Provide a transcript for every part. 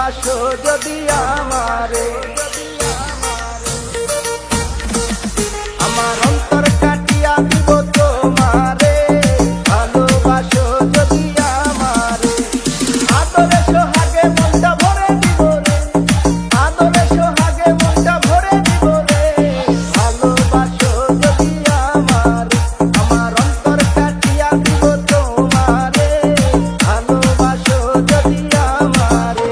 ভালোবাসো যদি আমারে, আমার অন্তর কাটিয়া দিব তোমারে, ভালোবাসো যদি আমারে, আদরে সোহাগে মনটা ভরে দিব রে, আদরে সোহাগে মনটা ভরে দিব রে, ভালোবাসো যদি আমারে, আমার অন্তর কাটিয়া দিব তোমারে, ভালোবাসো যদি আমারে।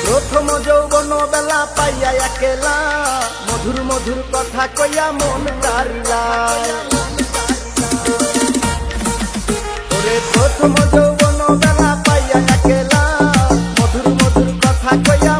প্রথম যৌবন বেলা পাইয়া একেলা, মধুর মধুর কথা কইয়া মন কারিলা, ওরে প্রথম যৌবন বেলা পাইয়া একেলা, মধুর মধুর কথা কইয়া